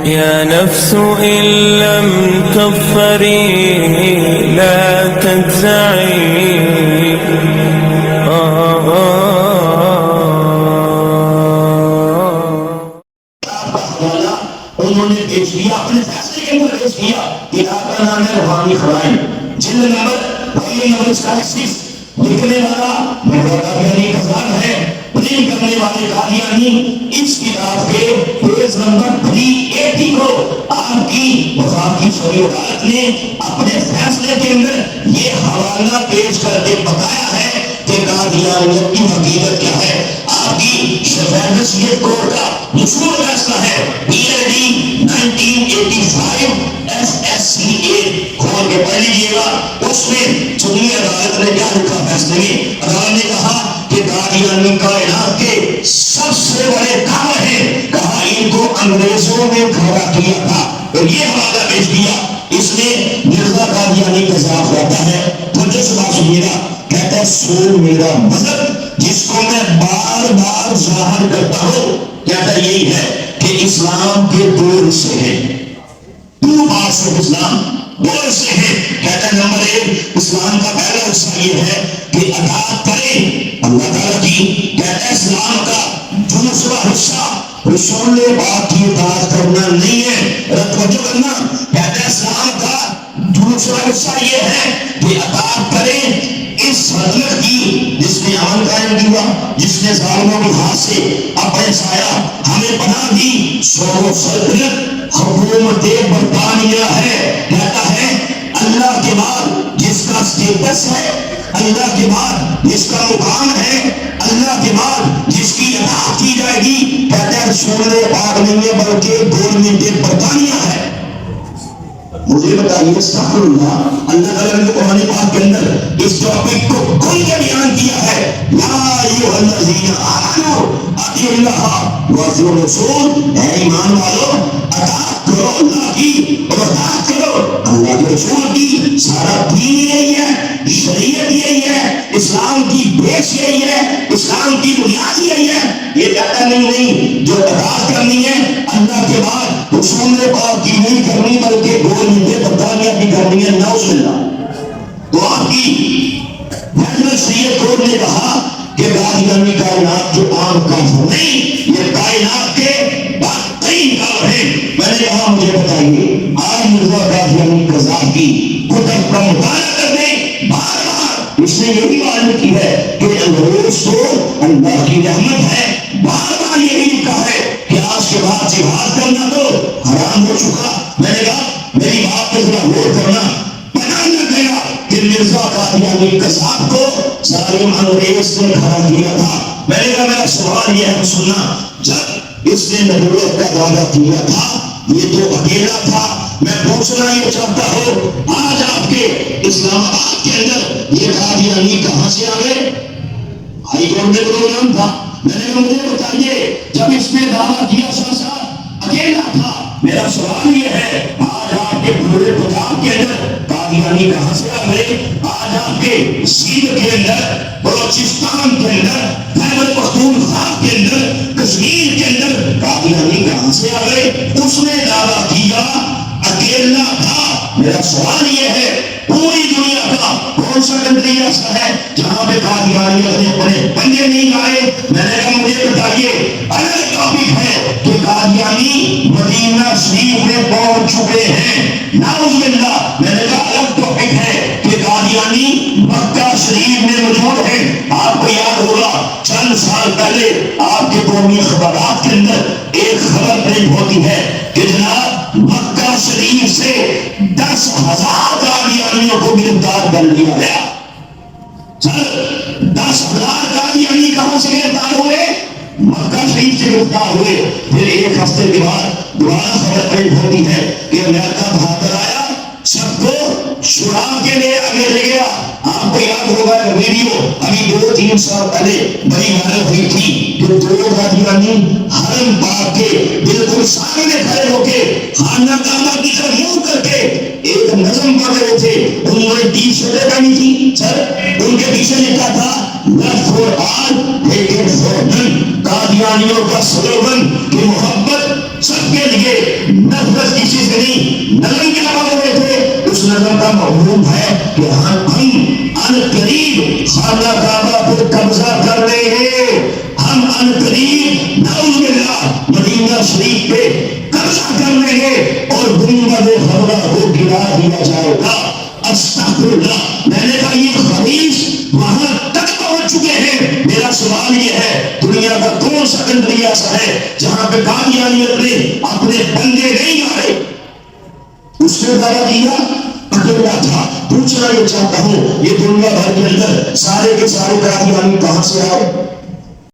يا نفس إن لم تظفري لا تجزعي. انہوں نے پیش کیا اپنے فیصلے کے اندر پیش کیا. کتاب کا نام ہے روحانی خزائن، جلد نمبر 36. لکھنے والا قادیانی قزان ہے، پرنٹ کرنے والے قادیانی. اس کتاب کے پیج نمبر 380 کو آپ کی وفات کی شرعی عدالت نے اپنے فیصلے کے اندر یہ حوالہ پیش کر کے بتایا ہے کہ قادیانیت کی حقیقت کیا ہے. آپ کی شفیعت کورٹ کا مشہور فیصلہ ہے PID 1985 SSCA کھول کے پڑھ لیجیے گا. اس میں سنی عدالت نے کیا لکھا فیصلے میں؟ عدالت نے کہا کہ قادیانی کائنات کے سب سے بڑے کعبہ ہیں، کہا ان کو انگریزوں نے کھڑا کیا تھا. اور یہ حوالہ پیش کیا. اس میں مرزا قادیانی قذاف رہتا ہے. توجہ سے بات سنیے گا. کہتا ہے سو میرا مذہب جس کو میں بار بار ظاہر کرتا ہوں، کہتا ہے یہی ہے کہ اسلام کے دو حصے ہیں. دو پارٹس آف اسلام، دو حصے ہیں. کہتا ہے نمبر 1 اسلام کا پہلا حصہ یہ ہے کہ اطاعت کریں اللہ تعالیٰ کی. کہتا ہے اسلام کا دوسرا حصہ رسول پاک کی اطاعت کرنا نہیں ہے. توجہ کرنا. کہتا ہے اسلام کا دوسرا حصہ یہ ہے کہ اطاعت کریں اس سلطنت کی جس نے عمل قائم کیا، جس نے ظالموں کے ہاتھ سے اپنے سایہ ہمیں پناہ دی. سو سلطنت حکومت برطانیہ ہے. کہتا ہے اللہ کے بعد جس کا اسٹیٹس ہے، اللہ کے بعد جس کا مقام ہے، اللہ کے بعد جس کی اطاعت کی جائے گی، کہتا ہے رسول پاک نہیں ہے بلکہ گورنمنٹ برطانیہ ہے. مجھے بتائیے استغفر اللہ، اللہ تعالیٰ نے قرآن پاک کے اندر اس ٹاپک کو کھل کے بیان کیا ہے. یا ایھا الذین آمنوا اطیعوا اللہ واطیعوا الرسول. اے ایمان والو اطاعت کرو اللہ کی اور اطاعت کرو اللہ کے رسول کی. سارا دین یہی ہے، شریعت یہی ہے، اسلام کی بیس یہی ہے، اسلام کی بنیاد یہی ہے. یہ کہتا نہیں جو اطاعت کرنی ہے اللہ کے بعد رسول پاک کی نہیں کرنی بلکہ گورنمنٹ برطانیہ کی کرنی ہے. نعوذ باللہ. تو آپ کی نیشنل شریعت کورٹ نے کہا کہ قادیانی کائنات جو عام کافر نہیں، یہ کائنات کے بدترین کافر ہیں. میں نے کہا مجھے بتائیے آج مرزا قادیانی قذاف کی کتب کا مطالعہ کرنے بار بار اس نے یہی معلوم کی ہے کہ انگریز تو اللہ کی رحمت ہے. بار بار یہی لکھا ہے کہ آج کے بعد جہاد کرنا تو حرام ہو چکا. میں نے کہا میری بات پہ ذرا غور کرنا. پتا نہ گیا کہ مرزا قادیانی قذاف کو ظالم انگریز نے کھڑا کیا تھا. میں نے کہا میرا سوال یہ ہے سننا، جب اس نے نبوت کا دعویٰ کیا تھا یہ تو اکیلا تھا. میں پوچھنا یہ چاہتا ہوں آج آپ کے اسلام آباد کے اندر یہ قادیانی کہاں سے آ گئے؟ ہائی کورٹ میں پروگرام تھا. میں نے کہا مجھے بتائیے جب اس نے دعویٰ کیا اکیلا تھا. میرا سوال یہ ہے آج آپ کے پورے پنجاب کے اندر قادیانی کہاں سے آ گئے؟ آج آپ کے سندھ کے اندر، بلوچستان کے اندر، خیبر پختونخوا کے اندر، کشمیر کے اندر قادیانی کہاں سے آ گئے؟ اس نے دعویٰ کیا اکیلا تھا. میرا سوال یہ ہے پوری دنیا کا کون سا کنٹری ایسا ہے جہاں پہ قادیانی اپنے بندے نہیں آئے؟ میں نے کہا مجھے بتائیے. الگ ٹاپک ہے کہ قادیانی مدینہ شریف میں پہنچ چکے ہیں. نعوذ باللہ. میں نے کہا الگ ٹاپک ہے کہ قادیانی مکہ شریف میں موجود ہیں. آپ کو یاد ہوگا چند سال پہلے آپ کے قومی اخبارات کے اندر ایک خبر پرنٹ ہوتی ہے کہ جناب مکہ شریف سے 10,000 قادیانیوں کو گرفتار کر لیا گیا. 10,000 قادیانی کہاں سے گرفتار ہوئے؟ مکہ شریف سے گرفتار ہوئے. پھر ایک ہفتے کے بعد دوبارہ خبر پرنٹ ہوتی ہے کہ امریکہ بہادر آیا، سب کو شراب کے لیے آگے لے گیا. آپ کو یاد ہوگا ویڈیو ابھی 2-3 سال پہلے بڑی وائرل ہوئی تھی کہ 2 قادیانی حرم پاک کے بالکل سامنے کھڑے ہو کے خانہ کعبہ کی طرف منہ کر کے ایک نظم پڑھ رہے تھے. انہوں نے ٹی شرٹیں پہنی تھی سر، ان کے پیچھے لکھا تھا love for all hatred for none. قادیانیوں کا سلوگن کہ محبت سب کے لیے، کعبہ پر قبضہ کر لیں گے، ہم ان قریب نعوذ باللہ مدینہ شریف پہ قبضہ کر لیں گے اور گنبد خضرا کو گرا دیا جائے گا۔ استغفر اللہ۔ میں نے کہا یہ خبیث وہاں تک پہنچ چکے ہیں۔ میرا سوال یہ ہے دنیا کا کون سا کنٹری ایسا ہے جہاں پہ قادیانیت نے اپنے بندے نہیں مارے؟ اس نے دعویٰ دیا اکیلا تھا۔ پوچھنا یہ چاہتا ہوں یہ دنیا بھر کے اندر سارے کے سارے قادیانی کہاں سے آئے؟